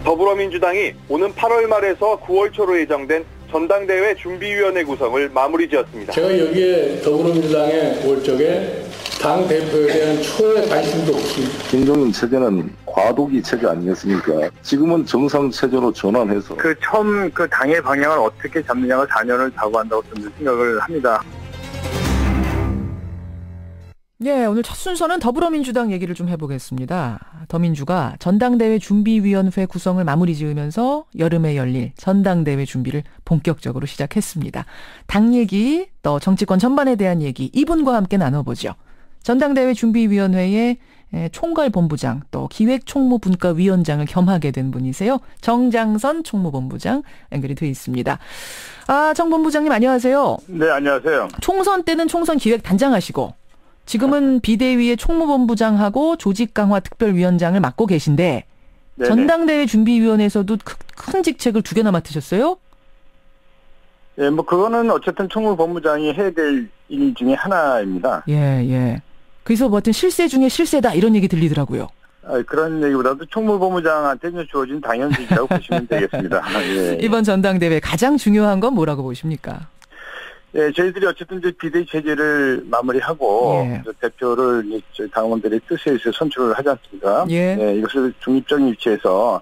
더불어민주당이 오는 8월 말에서 9월 초로 예정된 전당대회 준비위원회 구성을 마무리 지었습니다. 제가 여기에 더불어민주당에 올 적에 당 대표에 대한 초의 관심도 없습니다. 김종인 체제는 과도기 체제 아니겠습니까? 지금은 정상 체제로 전환해서 처음 당의 방향을 어떻게 잡느냐가 4년을 좌우한다고 저는 생각을 합니다. 네, 오늘 첫 순서는 더불어민주당 얘기를 좀 해보겠습니다. 더민주가 전당대회 준비위원회 구성을 마무리 지으면서 여름에 열릴 전당대회 준비를 본격적으로 시작했습니다. 당 얘기, 또 정치권 전반에 대한 얘기 이분과 함께 나눠보죠. 전당대회 준비위원회의 총괄본부장 또 기획총무분과위원장을 겸하게 된 분이세요. 정장선 총무본부장 연결이 돼 있습니다. 정 본부장님 안녕하세요. 네, 안녕하세요. 총선 때는 총선 기획단장하시고 지금은 비대위의 총무본부장하고 조직강화특별위원장을 맡고 계신데 네네. 전당대회 준비위원회에서도 큰 직책을 2개나 맡으셨어요? 예, 그거는 어쨌든 총무본부장이 해야 될 일 중에 하나입니다. 예. 그래서 뭐 어떤 실세 중에 실세다 이런 얘기 들리더라고요. 그런 얘기보다도 총무본부장한테 주어진 당연직이라고 보시면 되겠습니다. 예. 이번 전당대회 가장 중요한 건 뭐라고 보십니까? 예, 저희들이 어쨌든 이제 비대위 체제를 마무리하고 대표를 당원들의 뜻에 의해서 선출을 하지 않습니까? 예, 이것을 중립적인 위치에서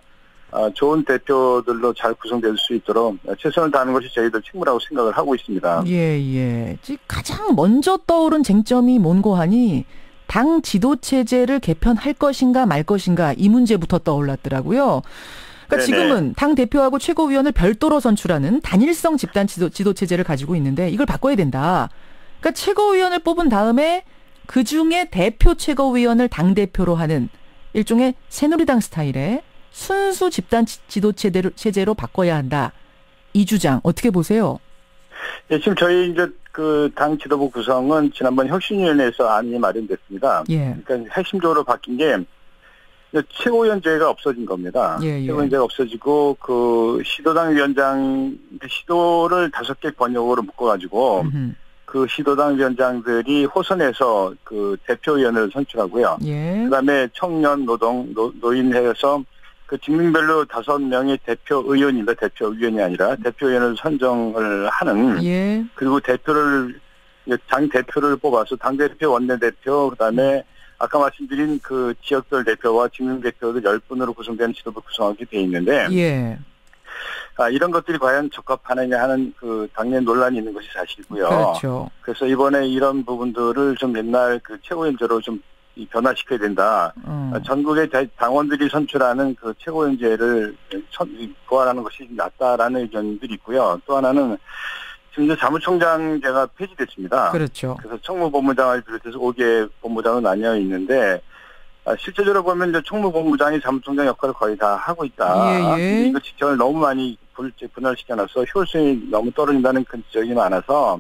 좋은 대표들로 잘 구성될 수 있도록 최선을 다하는 것이 저희들 책무라고 생각을 하고 있습니다. 예. 가장 먼저 떠오른 쟁점이 뭔고 하니 당 지도 체제를 개편할 것인가 말 것인가 이 문제부터 떠올랐더라고요. 그러니까 지금은 당 대표하고 최고위원을 별도로 선출하는 단일성 집단 지도 체제를 가지고 있는데 이걸 바꿔야 된다. 그러니까 최고위원을 뽑은 다음에 그중에 대표 최고위원을 당 대표로 하는 일종의 새누리당 스타일의 순수 집단 지도 체제로 바꿔야 한다. 이 주장 어떻게 보세요? 예, 지금 저희 이제 당 지도부 구성은 지난번 혁신위원회에서 안이 마련됐습니다. 그러니까 핵심적으로 바뀐 게 최고위원제가 없어진 겁니다. 최고위원제가 없어지고 시도당 위원장 시도를 5개 권역으로 묶어가지고 그 시도당 위원장들이 호선해서 대표위원을 선출하고요. 그다음에 청년, 노인 해서 직능별로 5명의 대표의원입니다. 대표위원이 아니라 대표위원을 선정을 하는 그리고 당 대표를 뽑아서 당대표, 원내대표 그다음에 아까 말씀드린 지역별 대표와 직능대표들 10분으로 구성되는 지도부 구성하게 돼 있는데 이런 것들이 과연 적합하느냐 하는 당내 논란이 있는 것이 사실이고요. 그렇죠. 그래서 이번에 이런 부분들을 좀 옛날 최고위원제로 좀 변화시켜야 된다. 전국의 당원들이 선출하는 최고위원제를 보완하는 것이 낫다라는 의견들이 있고요. 또 하나는 지금 이제 사무총장제가 폐지됐습니다. 그렇죠. 그래서 총무본부장을 비롯해서 5개 본부장으로 나뉘어 있는데 실제적으로 보면 이제 총무본부장이 사무총장 역할을 거의 다 하고 있다. 이거 직책을 너무 많이 분할시켜놔서 효율성이 너무 떨어진다는 그런 지적이 많아서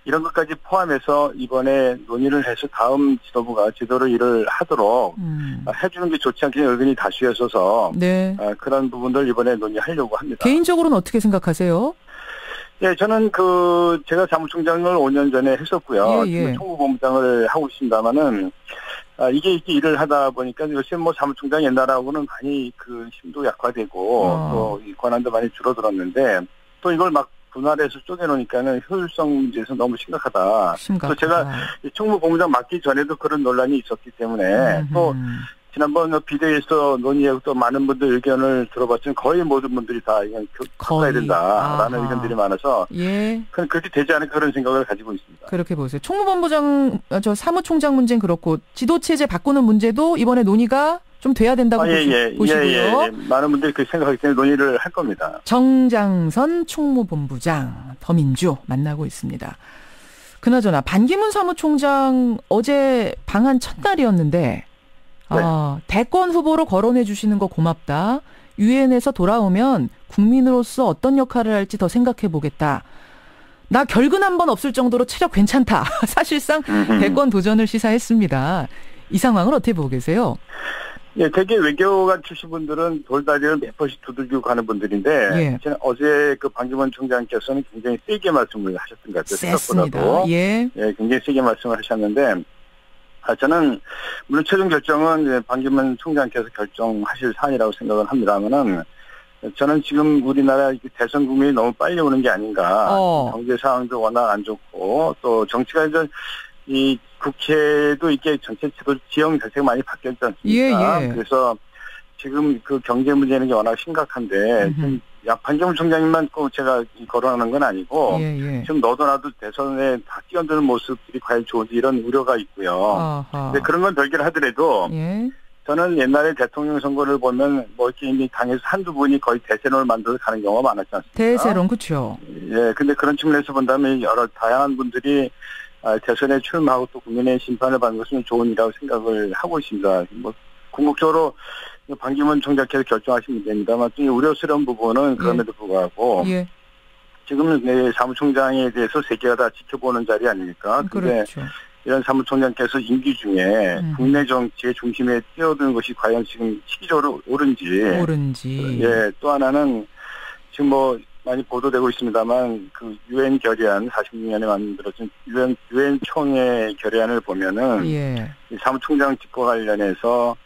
이런 것까지 포함해서 이번에 논의를 해서 다음 지도부가 제대로 일을 하도록 해주는 게 좋지 않겠냐 의견이 다수였어서 그런 부분들 이번에 논의하려고 합니다. 개인적으로는 어떻게 생각하세요? 예, 저는 제가 사무총장을 5년 전에 했었고요. 지금 총무본부장을 하고 있습니다만은 이게 이렇게 일을 하다 보니까 요새 사무총장 옛날하고는 많이 힘도 약화되고 또 이 권한도 많이 줄어들었는데 또 이걸 막 분할해서 쪼개놓으니까는 효율성 문제에서 너무 심각하다. 또 제가 총무본부장 맡기 전에도 그런 논란이 있었기 때문에 또 지난번 비대위에서 논의하고 또 많은 분들 의견을 들어봤지만 거의 모든 분들이 다 이건 바꿔야 된다라는 의견들이 많아서 그렇게 되지 않을까 그런 생각을 가지고 있습니다. 그렇게 보세요. 총무본부장, 사무총장 문제는 그렇고 지도체제 바꾸는 문제도 이번에 논의가 좀 돼야 된다고 보시고요. 많은 분들이 그렇게 생각하기 때문에 논의를 할 겁니다. 정장선 총무본부장 더민주 만나고 있습니다. 그나저나 반기문 사무총장 어제 방한 첫날이었는데 대권 후보로 거론해 주시는 거 고맙다. 유엔에서 돌아오면 국민으로서 어떤 역할을 할지 더 생각해 보겠다. 나 결근 한 번 없을 정도로 체력 괜찮다. 사실상 대권 도전을 시사했습니다. 이 상황을 어떻게 보고 계세요? 예, 되게 외교관 출신 분들은 돌다리를 몇 번씩 두들기고 가는 분들인데 어제 반기문 총장께서는 굉장히 세게 말씀을 하셨던 것 같아요. 생각보다도. 굉장히 세게 말씀을 하셨는데 저는 물론 최종 결정은 반기문 총장께서 결정하실 사안이라고 생각을 합니다만은 저는 지금 우리나라 대선 국면이 너무 빨리 오는 게 아닌가. 경제 상황도 워낙 안 좋고 또 정치가 이제 이 국회도 이게 전체 지형 자체가 많이 바뀌었지 않습니까? 예. 그래서 지금 그 경제 문제는 워낙 심각한데 반기문 총장님만 꼭 제가 거론하는 건 아니고 지금 너도 나도 대선에 다 뛰어드는 모습들이 과연 좋은지 이런 우려가 있고요. 근데 그런 건 별개를 하더라도 저는 옛날에 대통령 선거를 보면 뭐 이렇게 이미 당에서 한두 분이 거의 대세론을 만들어 가는 경우가 많았지 않습니까? 대세론, 그렇죠. 예, 근데 그런 측면에서 본다면 여러 다양한 분들이 대선에 출마하고 또 국민의 심판을 받는 것은 좋은 일이라고 생각을 하고 있습니다. 뭐 궁극적으로 반기문 총장께서 결정하신 문제입니다만 좀 우려스러운 부분은 그럼에도 불구하고 지금은 사무총장에 대해서 세계가 다 지켜보는 자리 아닙니까? 근데 그렇죠. 이런 사무총장께서 임기 중에 국내 정치의 중심에 뛰어드는 것이 과연 지금 시기적으로 옳은지. 예, 또 하나는 지금 뭐 많이 보도되고 있습니다만 그 유엔 결의안 46년에 만들어진 유엔 총회 결의안을 보면은 이 사무총장 직과 관련해서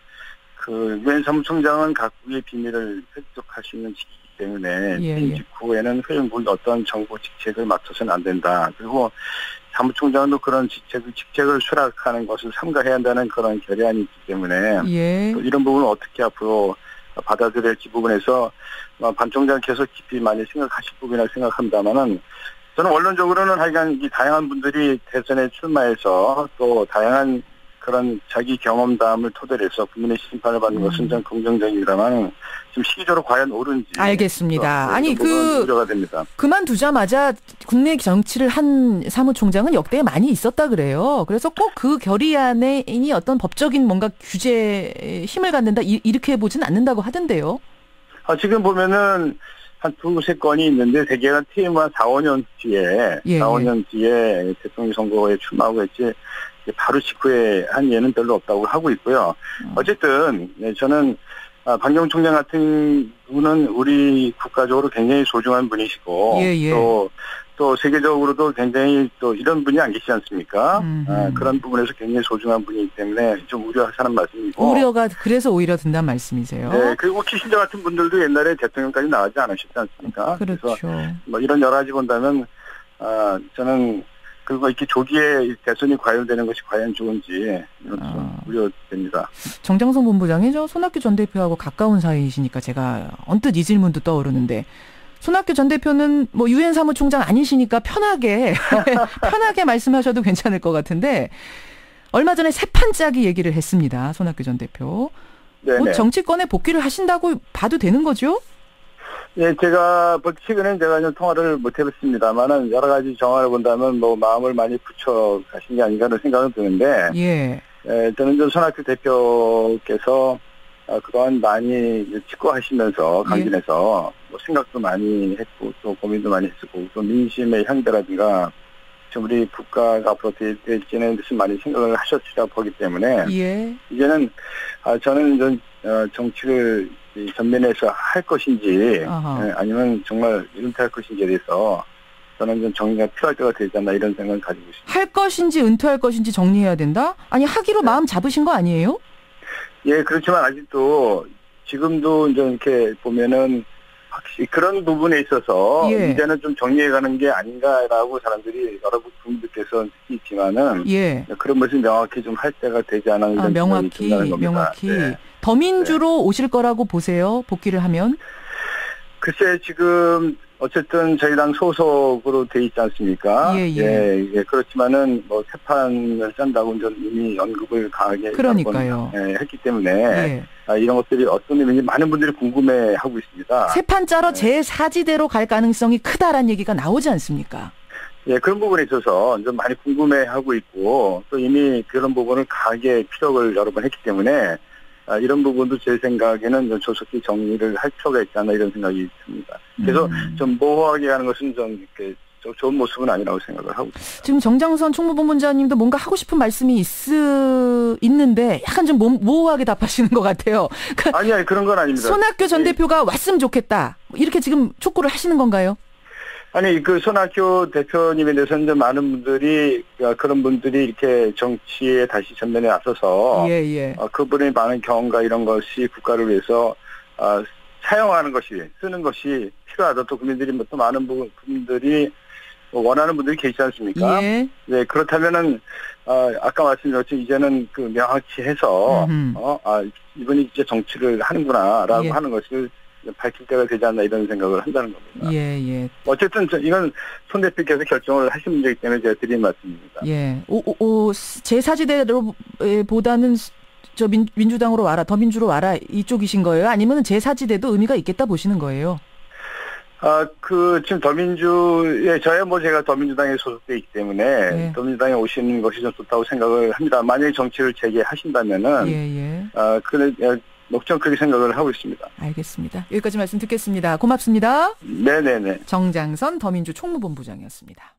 그 유엔 사무총장은 각국의 비밀을 획득할 수 있는 직이기 때문에 퇴임 직후에는 회원국이 어떤 정부 직책을 맡아서는 안 된다. 그리고 사무총장도 그런 직책을 수락하는 것을 삼가해야 한다는 그런 결의안이 있기 때문에 또 이런 부분을 어떻게 앞으로 받아들여야 할지 부분에서 반 총장께서 깊이 많이 생각하실 부분이라고 생각합니다만은 저는 원론적으로는 하여간 이 다양한 분들이 대선에 출마해서 또 다양한 그런 자기 경험담을 토대로 해서 국민의 심판을 받는 것은 좀 긍정적이라만 지금 시기적으로 과연 옳은지. 알겠습니다. 아니 우려가 됩니다. 그만두자마자 국내 정치를 한 사무총장은 역대에 많이 있었다 그래요. 그래서 꼭 그 결의안에 어떤 법적인 뭔가 규제에 힘을 갖는다 이렇게 보진 않는다고 하던데요. 지금 보면은 한 두세 건이 있는데 대개가 퇴임한 4-5년 뒤에 4-5년 뒤에 대통령 선거에 출마하고 했지 바로 직후에 한 예는 별로 없다고 하고 있고요. 어쨌든 저는 반기문 총장 같은 분은 우리 국가적으로 굉장히 소중한 분이시고 또 세계적으로도 굉장히 또 이런 분이 안 계시지 않습니까? 그런 부분에서 굉장히 소중한 분이기 때문에 좀 우려하는 말씀이고. 우려가 그래서 오히려 든다는 말씀이세요? 네. 그리고 키신저 같은 분들도 옛날에 대통령까지 나가지 않으셨지 않습니까? 그렇죠. 그래서 뭐 이런 여러 가지 본다면 저는 그리고 이렇게 조기에 대선이 과열되는 것이 과연 좋은지 우려됩니다. 정장선 본부장이 손학규 전 대표하고 가까운 사이이시니까 제가 언뜻 이 질문도 떠오르는데 손학규 전 대표는 뭐 유엔 사무총장 아니시니까 편하게 말씀하셔도 괜찮을 것 같은데 얼마 전에 새 판 짜기 얘기를 했습니다. 손학규 전 대표. 곧 정치권에 복귀를 하신다고 봐도 되는 거죠? 예, 제가 최근에 제가 좀 통화를 못 해봤습니다만은 여러 가지 정황을 본다면 뭐 마음을 많이 붙여 가신 게 아닌가 하는 생각은 드는데, 저는 좀 손학규 대표께서 그동안 많이 직고하시면서 강진에서 뭐 생각도 많이 했고 또 고민도 많이 했었고 또 민심의 향배라든가 좀 우리 국가가 앞으로 될지는 무슨 많이 생각을 하셨으리라고 보기 때문에 이제는 저는 좀 정치를 전면에서 할 것인지 아니면 정말 은퇴할 것인지에 대해서 저는 좀 정리가 필요할 때가 되지 않나 이런 생각을 가지고 있습니다. 할 것인지 은퇴할 것인지 정리해야 된다? 아니 하기로 마음 잡으신 거 아니에요? 예, 그렇지만 아직도 지금도 이제 이렇게 보면은 확실히 그런 부분에 있어서 이제는 좀 정리해가는 게 아닌가라고 사람들이 여러 분들께서 느끼지만은 그런 것을 명확히 좀 할 때가 되지 않아 이런 명확히 더민주로 오실 거라고 보세요? 복귀를 하면? 글쎄 지금 어쨌든 저희 당 소속으로 돼 있지 않습니까? 그렇지만은 뭐 새 판을 짠다고 이미 언급을 강하게 했기 때문에 이런 것들이 어떤 의미인지 많은 분들이 궁금해하고 있습니다. 새 판 짜러 제 사지대로 갈 가능성이 크다라는 얘기가 나오지 않습니까? 예, 그런 부분에 있어서 좀 많이 궁금해하고 있고 또 이미 그런 부분을 강하게 피력을 여러 번 했기 때문에 이런 부분도 제 생각에는 좀 조속히 정리를 할 필요가 있지 않나 이런 생각이 듭니다. 그래서 좀 모호하게 하는 것은 좀 이렇게 좋은 모습은 아니라고 생각을 하고 있습니다. 지금 정장선 총무본부장님도 뭔가 하고 싶은 말씀이 있는데 약간 좀 모호하게 답하시는 것 같아요. 그러니까 아니 그런 건 아닙니다. 손학규 전 대표가 왔으면 좋겠다. 이렇게 지금 촉구를 하시는 건가요? 아니, 그 손학규 대표님에 대해서는 이제 많은 분들이, 그런 분들이 이렇게 정치에 다시 전면에 앞서서, 그분의 많은 경험과 이런 것이 국가를 위해서, 사용하는 것이, 쓰는 것이 필요하다. 또 국민들이, 또 많은 분들이 원하는 분들이 계시지 않습니까? 네, 그렇다면은, 아까 말씀드렸죠. 이제는 그 명확히 해서, 이분이 이제 정치를 하는구나라고 하는 것을 밝힐 때가 되지 않나 이런 생각을 한다는 겁니다. 어쨌든 이건 손 대표께서 결정을 하신 문제이기 때문에 제가 드린 말씀입니다. 제4지대보다는 저 민주당으로 와라, 더민주로 와라 이쪽이신 거예요? 아니면 제4지대도 의미가 있겠다 보시는 거예요? 지금 저야 제가 더민주당에 소속돼 있기 때문에, 더민주당에 오시는 것이 좀 좋다고 생각을 합니다. 만약에 정치를 재개하신다면은, 목전 그렇게 생각을 하고 있습니다. 알겠습니다. 여기까지 말씀 듣겠습니다. 고맙습니다. 네네네. 정장선 더민주 총무본부장이었습니다.